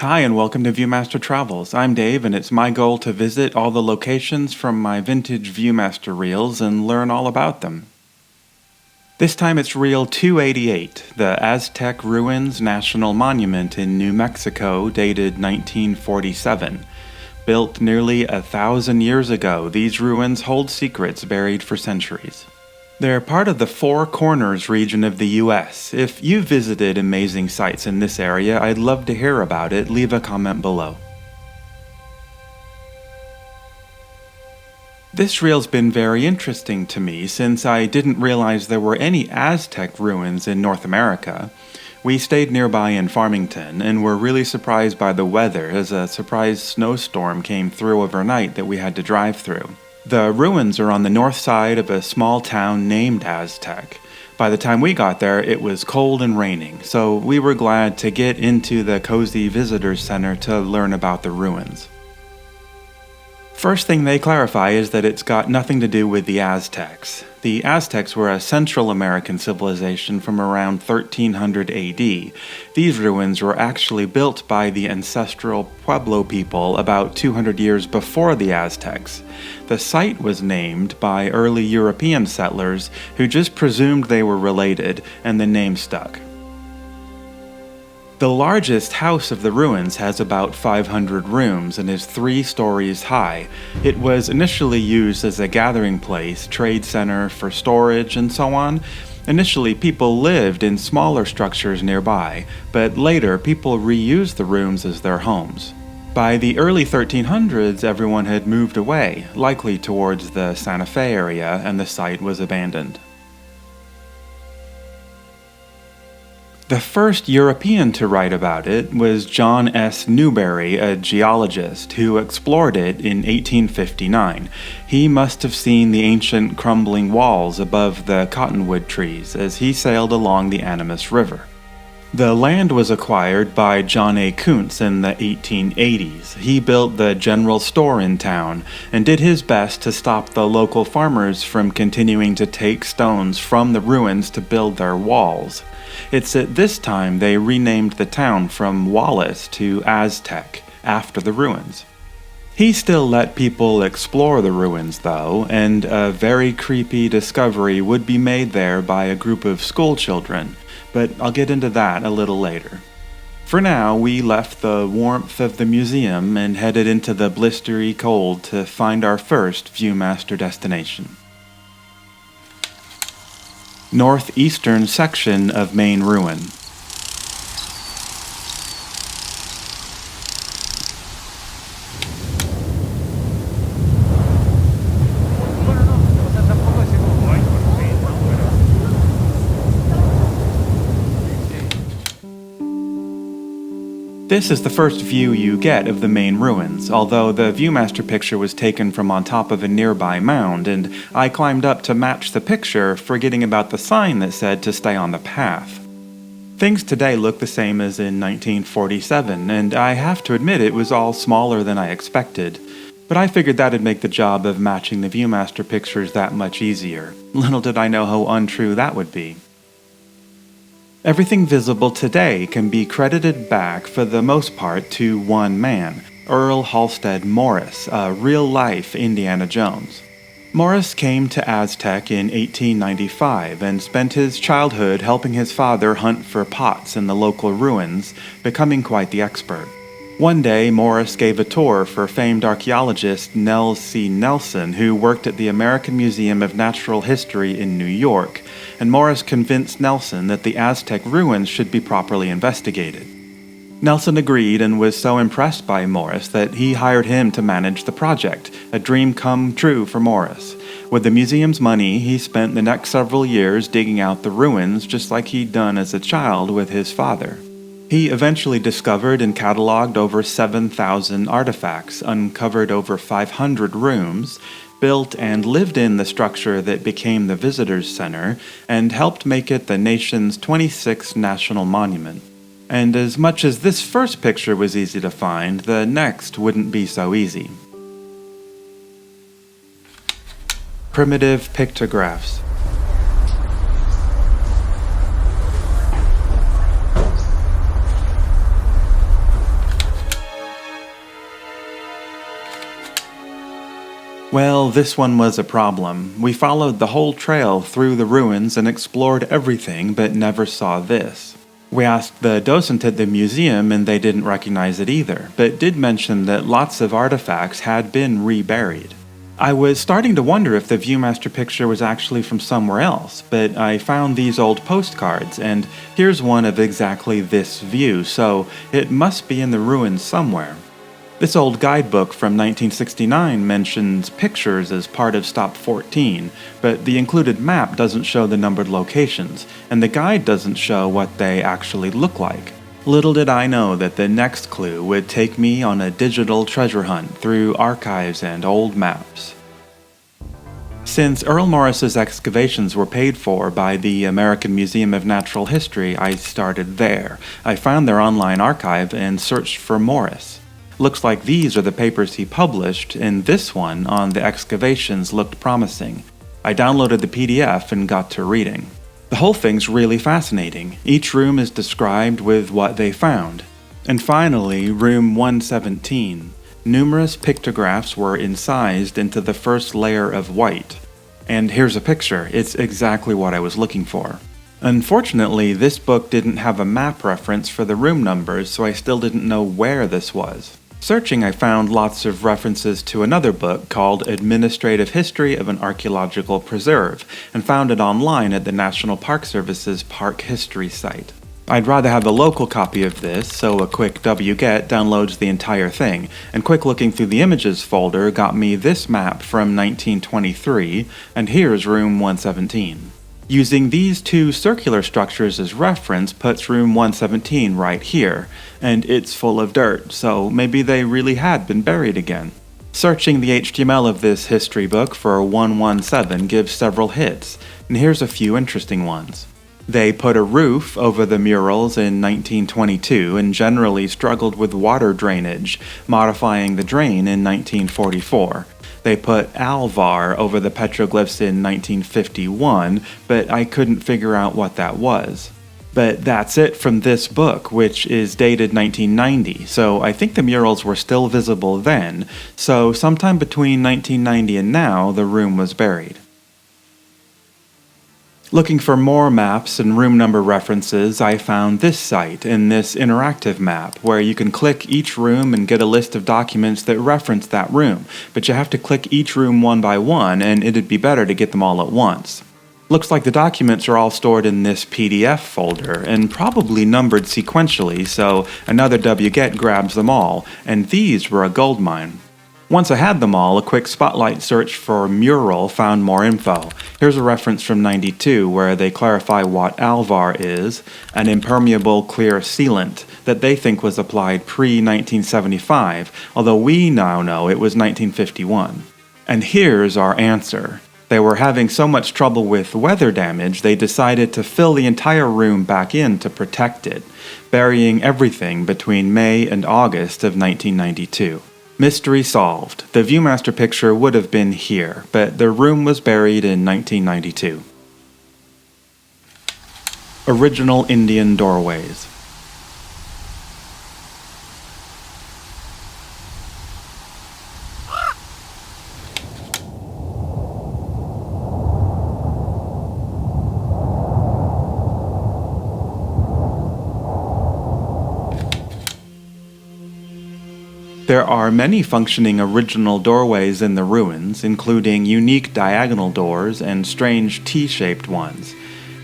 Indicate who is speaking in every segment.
Speaker 1: Hi, and welcome to Viewmaster Travels. I'm Dave, and it's my goal to visit all the locations from my vintage Viewmaster reels and learn all about them. This time it's reel 288, the Aztec Ruins National Monument in New Mexico, dated 1947. Built nearly 1,000 years ago, these ruins hold secrets buried for centuries. They're part of the Four Corners region of the U.S. If you've visited amazing sites in this area, I'd love to hear about it. Leave a comment below. This reel's been very interesting to me since I didn't realize there were any Aztec ruins in North America. We stayed nearby in Farmington and were really surprised by the weather as a surprise snowstorm came through overnight that we had to drive through. The ruins are on the north side of a small town named Aztec. By the time we got there, it was cold and raining, so we were glad to get into the cozy visitors center to learn about the ruins. First thing they clarify is that it's got nothing to do with the Aztecs. The Aztecs were a Central American civilization from around 1300 AD. These ruins were actually built by the ancestral Pueblo people about 200 years before the Aztecs. The site was named by early European settlers who just presumed they were related, and the name stuck. The largest house of the ruins has about 500 rooms and is 3 stories high. It was initially used as a gathering place, trade center for storage, and so on. Initially, people lived in smaller structures nearby, but later people reused the rooms as their homes. By the early 1300s, everyone had moved away, likely towards the Santa Fe area, and the site was abandoned. The first European to write about it was John S. Newberry, a geologist, who explored it in 1859. He must have seen the ancient crumbling walls above the cottonwood trees as he sailed along the Animas River. The land was acquired by John A. Kuntz in the 1880s. He built the general store in town and did his best to stop the local farmers from continuing to take stones from the ruins to build their walls. It's at this time they renamed the town from Wallace to Aztec, after the ruins. He still let people explore the ruins though, and a very creepy discovery would be made there by a group of school children, but I'll get into that a little later. For now, we left the warmth of the museum and headed into the blistery cold to find our first Viewmaster destination. Northeastern section of main ruin. This is the first view you get of the main ruins, although the Viewmaster picture was taken from on top of a nearby mound, and I climbed up to match the picture, forgetting about the sign that said to stay on the path. Things today look the same as in 1947, and I have to admit it was all smaller than I expected, but I figured that'd make the job of matching the Viewmaster pictures that much easier. Little did I know how untrue that would be. Everything visible today can be credited back for the most part to one man, Earl Morris, a real-life Indiana Jones. Morris came to Aztec in 1895 and spent his childhood helping his father hunt for pots in the local ruins, becoming quite the expert. One day, Morris gave a tour for famed archaeologist Nels C. Nelson, who worked at the American Museum of Natural History in New York, and Morris convinced Nelson that the Aztec ruins should be properly investigated. Nelson agreed and was so impressed by Morris that he hired him to manage the project, a dream come true for Morris. With the museum's money, he spent the next several years digging out the ruins just like he'd done as a child with his father. He eventually discovered and cataloged over 7,000 artifacts, uncovered over 500 rooms, built and lived in the structure that became the Visitors Center, and helped make it the nation's 26th national monument. And as much as this first picture was easy to find, the next wouldn't be so easy. Primitive pictographs. Well, this one was a problem. We followed the whole trail through the ruins and explored everything, but never saw this. We asked the docent at the museum and they didn't recognize it either, but did mention that lots of artifacts had been reburied. I was starting to wonder if the Viewmaster picture was actually from somewhere else, but I found these old postcards, and here's one of exactly this view, so it must be in the ruins somewhere. This old guidebook from 1969 mentions pictures as part of Stop 14, but the included map doesn't show the numbered locations, and the guide doesn't show what they actually look like. Little did I know that the next clue would take me on a digital treasure hunt through archives and old maps. Since Earl Morris's excavations were paid for by the American Museum of Natural History, I started there. I found their online archive and searched for Morris. Looks like these are the papers he published, and this one on the excavations looked promising. I downloaded the PDF and got to reading. The whole thing's really fascinating. Each room is described with what they found. And finally, room 117. Numerous pictographs were incised into the first layer of white. And here's a picture. It's exactly what I was looking for. Unfortunately, this book didn't have a map reference for the room numbers, so I still didn't know where this was. Searching, I found lots of references to another book called Administrative History of an Archaeological Preserve, and found it online at the National Park Service's Park History site. I'd rather have the local copy of this, so a quick wget downloads the entire thing, and quick looking through the images folder got me this map from 1923, and here's room 117. Using these two circular structures as reference puts room 117 right here, and it's full of dirt, so maybe they really had been buried again. Searching the HTML of this history book for 117 gives several hits, and here's a few interesting ones. They put a roof over the murals in 1922 and generally struggled with water drainage, modifying the drain in 1944. They put Alvar over the petroglyphs in 1951, but I couldn't figure out what that was. But that's it from this book, which is dated 1990, so I think the murals were still visible then, so sometime between 1990 and now, the room was buried. Looking for more maps and room number references, I found this site in this interactive map, where you can click each room and get a list of documents that reference that room, but you have to click each room one by one, and it'd be better to get them all at once. Looks like the documents are all stored in this PDF folder, and probably numbered sequentially, so another wget grabs them all, and these were a goldmine. Once I had them all, a quick spotlight search for mural found more info. Here's a reference from 92 where they clarify what Alvar is, an impermeable clear sealant that they think was applied pre-1975, although we now know it was 1951. And here's our answer. They were having so much trouble with weather damage, they decided to fill the entire room back in to protect it, burying everything between May and August of 1992. Mystery solved. The Viewmaster picture would have been here, but the room was buried in 1992. Original Indian doorways. There are many functioning original doorways in the ruins, including unique diagonal doors and strange T-shaped ones.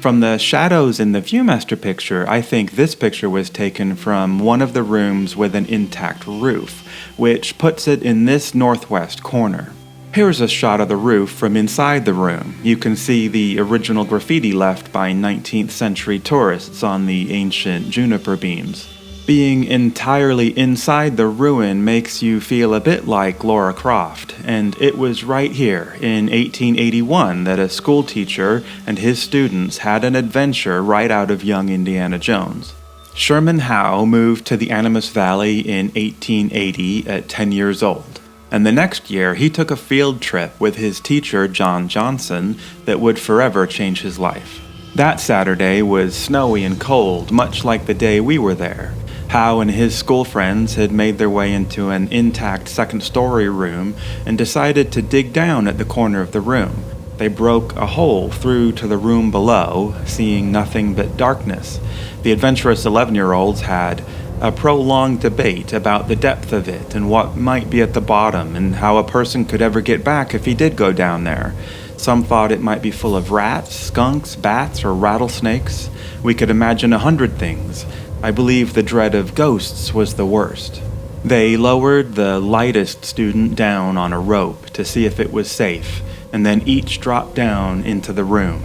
Speaker 1: From the shadows in the Viewmaster picture, I think this picture was taken from one of the rooms with an intact roof, which puts it in this northwest corner. Here's a shot of the roof from inside the room. You can see the original graffiti left by 19th century tourists on the ancient juniper beams. Being entirely inside the ruin makes you feel a bit like Laura Croft, and it was right here in 1881 that a school teacher and his students had an adventure right out of young Indiana Jones. Sherman Howe moved to the Animas Valley in 1880 at 10 years old, and the next year he took a field trip with his teacher John Johnson that would forever change his life. That Saturday was snowy and cold, much like the day we were there. Howe and his school friends had made their way into an intact second-story room and decided to dig down at the corner of the room. They broke a hole through to the room below, seeing nothing but darkness. The adventurous 11-year-olds had a prolonged debate about the depth of it and what might be at the bottom and how a person could ever get back if he did go down there. Some thought it might be full of rats, skunks, bats, or rattlesnakes. We could imagine 100 things. I believe the dread of ghosts was the worst. They lowered the lightest student down on a rope to see if it was safe, and then each dropped down into the room.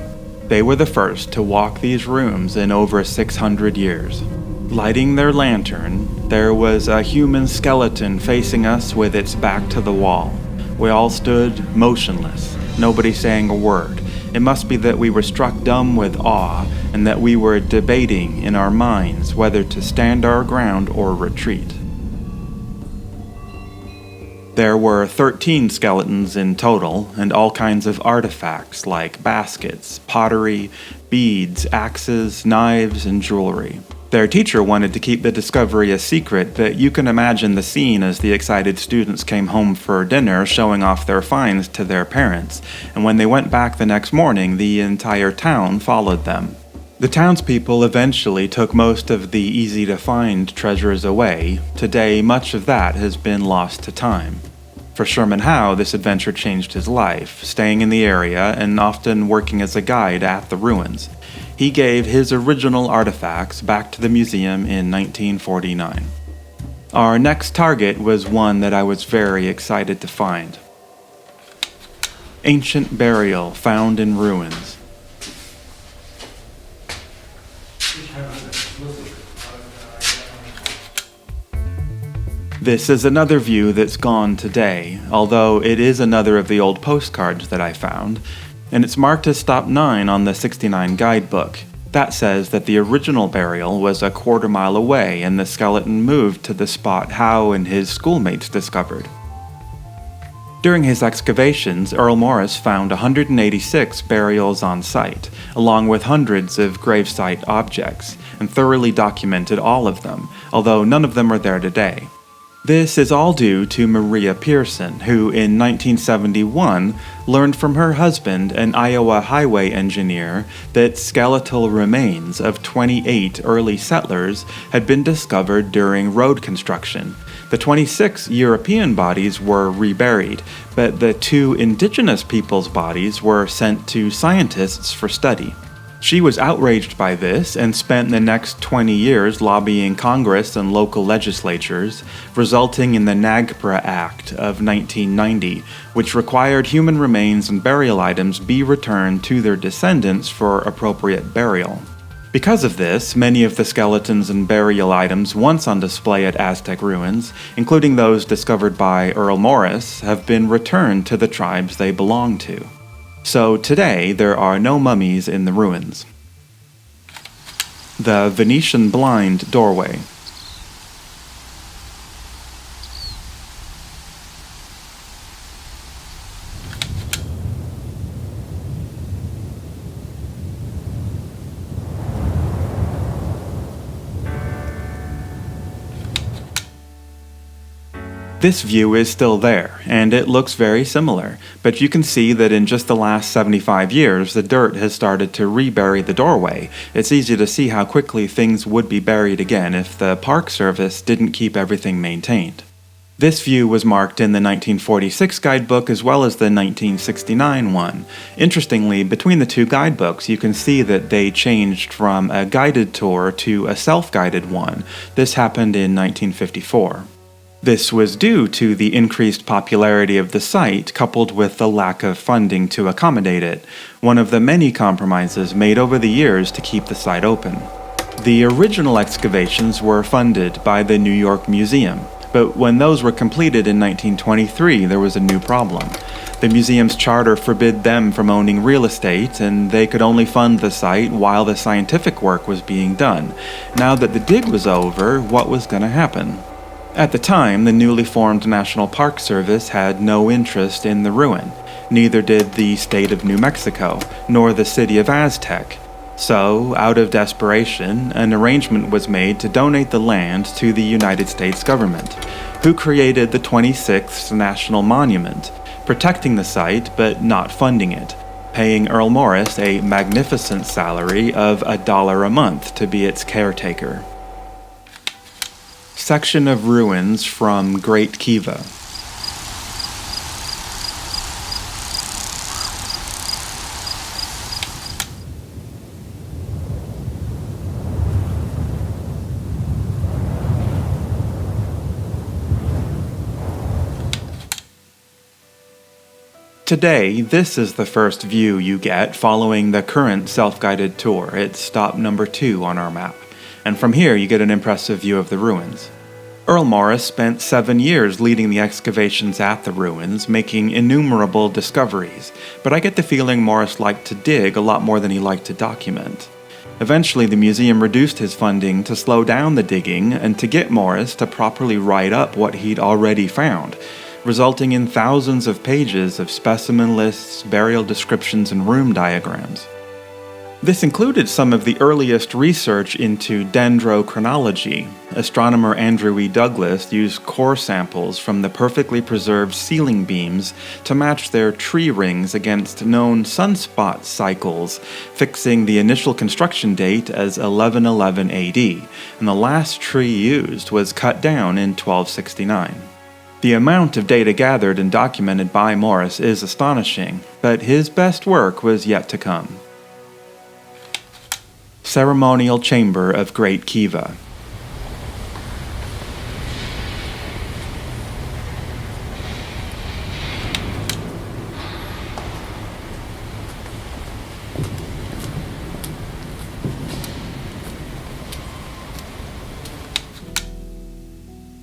Speaker 1: They were the first to walk these rooms in over 600 years. Lighting their lantern, there was a human skeleton facing us with its back to the wall. We all stood motionless, nobody saying a word. It must be that we were struck dumb with awe, and that we were debating in our minds whether to stand our ground or retreat. There were 13 skeletons in total, and all kinds of artifacts like baskets, pottery, beads, axes, knives, and jewelry. Their teacher wanted to keep the discovery a secret, but you can imagine the scene as the excited students came home for dinner showing off their finds to their parents, and when they went back the next morning, the entire town followed them. The townspeople eventually took most of the easy-to-find treasures away. Today, much of that has been lost to time. For Sherman Howe, this adventure changed his life, staying in the area and often working as a guide at the ruins. He gave his original artifacts back to the museum in 1949. Our next target was one that I was very excited to find. Ancient burial found in ruins. This is another view that's gone today, although it is another of the old postcards that I found, and it's marked as Stop 9 on the 69 guidebook. That says that the original burial was a quarter-mile away and the skeleton moved to the spot Howe and his schoolmates discovered. During his excavations, Earl Morris found 186 burials on site, along with hundreds of gravesite objects, and thoroughly documented all of them, although none of them are there today. This is all due to Maria Pearson, who in 1971 learned from her husband, an Iowa highway engineer, that skeletal remains of 28 early settlers had been discovered during road construction. The 26 European bodies were reburied, but the 2 indigenous peoples' bodies were sent to scientists for study. She was outraged by this and spent the next 20 years lobbying Congress and local legislatures, resulting in the NAGPRA Act of 1990, which required human remains and burial items be returned to their descendants for appropriate burial. Because of this, many of the skeletons and burial items once on display at Aztec Ruins, including those discovered by Earl Morris, have been returned to the tribes they belong to. So today, there are no mummies in the ruins. The Venetian blind doorway. This view is still there, and it looks very similar, but you can see that in just the last 75 years, the dirt has started to rebury the doorway. It's easy to see how quickly things would be buried again if the Park Service didn't keep everything maintained. This view was marked in the 1946 guidebook as well as the 1969 one. Interestingly, between the 2 guidebooks, you can see that they changed from a guided tour to a self-guided one. This happened in 1954. This was due to the increased popularity of the site coupled with the lack of funding to accommodate it, one of the many compromises made over the years to keep the site open. The original excavations were funded by the New York Museum, but when those were completed in 1923, there was a new problem. The museum's charter forbid them from owning real estate, and they could only fund the site while the scientific work was being done. Now that the dig was over, what was going to happen? At the time, the newly formed National Park Service had no interest in the ruin. Neither did the state of New Mexico, nor the city of Aztec. So, out of desperation, an arrangement was made to donate the land to the United States government, who created the 26th National Monument, protecting the site but not funding it, paying Earl Morris a magnificent salary of $1 a month to be its caretaker. Section of ruins from Great Kiva. Today, this is the first view you get following the current self-guided tour. It's stop number 2 on our map, and from here you get an impressive view of the ruins. Earl Morris spent 7 years leading the excavations at the ruins, making innumerable discoveries, but I get the feeling Morris liked to dig a lot more than he liked to document. Eventually, the museum reduced his funding to slow down the digging and to get Morris to properly write up what he'd already found, resulting in thousands of pages of specimen lists, burial descriptions, and room diagrams. This included some of the earliest research into dendrochronology. Astronomer Andrew E. Douglas used core samples from the perfectly preserved ceiling beams to match their tree rings against known sunspot cycles, fixing the initial construction date as 1111 AD, and the last tree used was cut down in 1269. The amount of data gathered and documented by Morris is astonishing, but his best work was yet to come. Ceremonial Chamber of Great Kiva.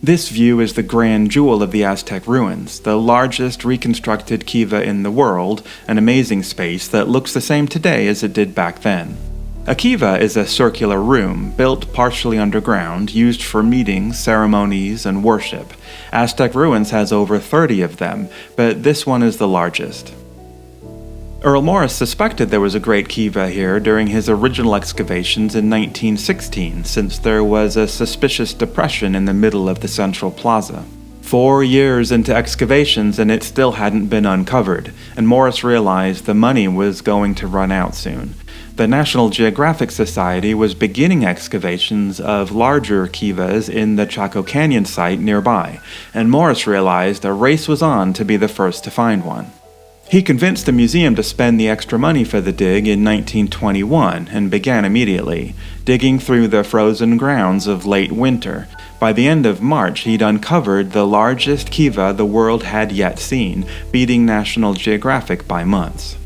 Speaker 1: This view is the grand jewel of the Aztec ruins, the largest reconstructed kiva in the world, an amazing space that looks the same today as it did back then. A kiva is a circular room, built partially underground, used for meetings, ceremonies, and worship. Aztec Ruins has over 30 of them, but this one is the largest. Earl Morris suspected there was a great kiva here during his original excavations in 1916, since there was a suspicious depression in the middle of the central plaza. 4 years into excavations and it still hadn't been uncovered, and Morris realized the money was going to run out soon. The National Geographic Society was beginning excavations of larger kivas in the Chaco Canyon site nearby, and Morris realized a race was on to be the first to find one. He convinced the museum to spend the extra money for the dig in 1921 and began immediately, digging through the frozen grounds of late winter. By the end of March, he'd uncovered the largest kiva the world had yet seen, beating National Geographic by months.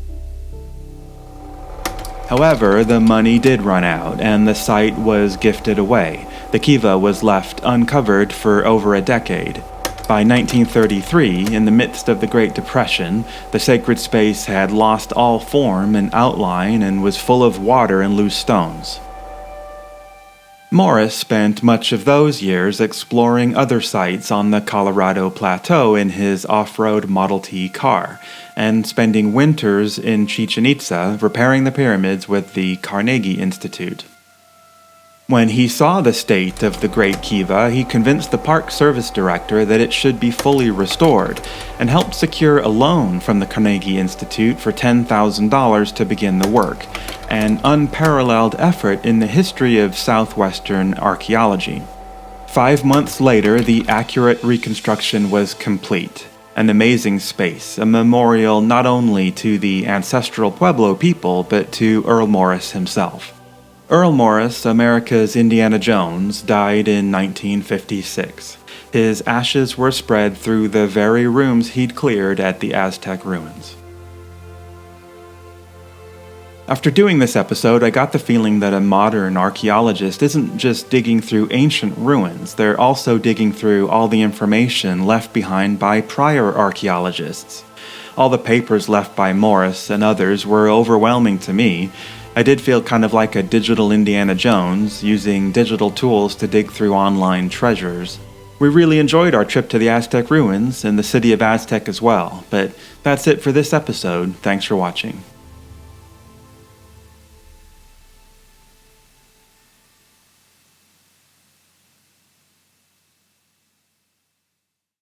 Speaker 1: However, the money did run out, and the site was gifted away. The kiva was left uncovered for over a decade. By 1933, in the midst of the Great Depression, the sacred space had lost all form and outline and was full of water and loose stones. Morris spent much of those years exploring other sites on the Colorado Plateau in his off-road Model T car, and spending winters in Chichen Itza repairing the pyramids with the Carnegie Institute. When he saw the state of the Great Kiva, he convinced the Park Service director that it should be fully restored, and helped secure a loan from the Carnegie Institute for $10,000 to begin the work, an unparalleled effort in the history of southwestern archaeology. 5 months later, the accurate reconstruction was complete. An amazing space, a memorial not only to the ancestral Pueblo people, but to Earl Morris himself. Earl Morris, America's Indiana Jones, died in 1956. His ashes were spread through the very rooms he'd cleared at the Aztec ruins. After doing this episode, I got the feeling that a modern archaeologist isn't just digging through ancient ruins, they're also digging through all the information left behind by prior archaeologists. All the papers left by Morris and others were overwhelming to me. I did feel kind of like a digital Indiana Jones, using digital tools to dig through online treasures. We really enjoyed our trip to the Aztec ruins and the city of Aztec as well, but that's it for this episode. Thanks for watching.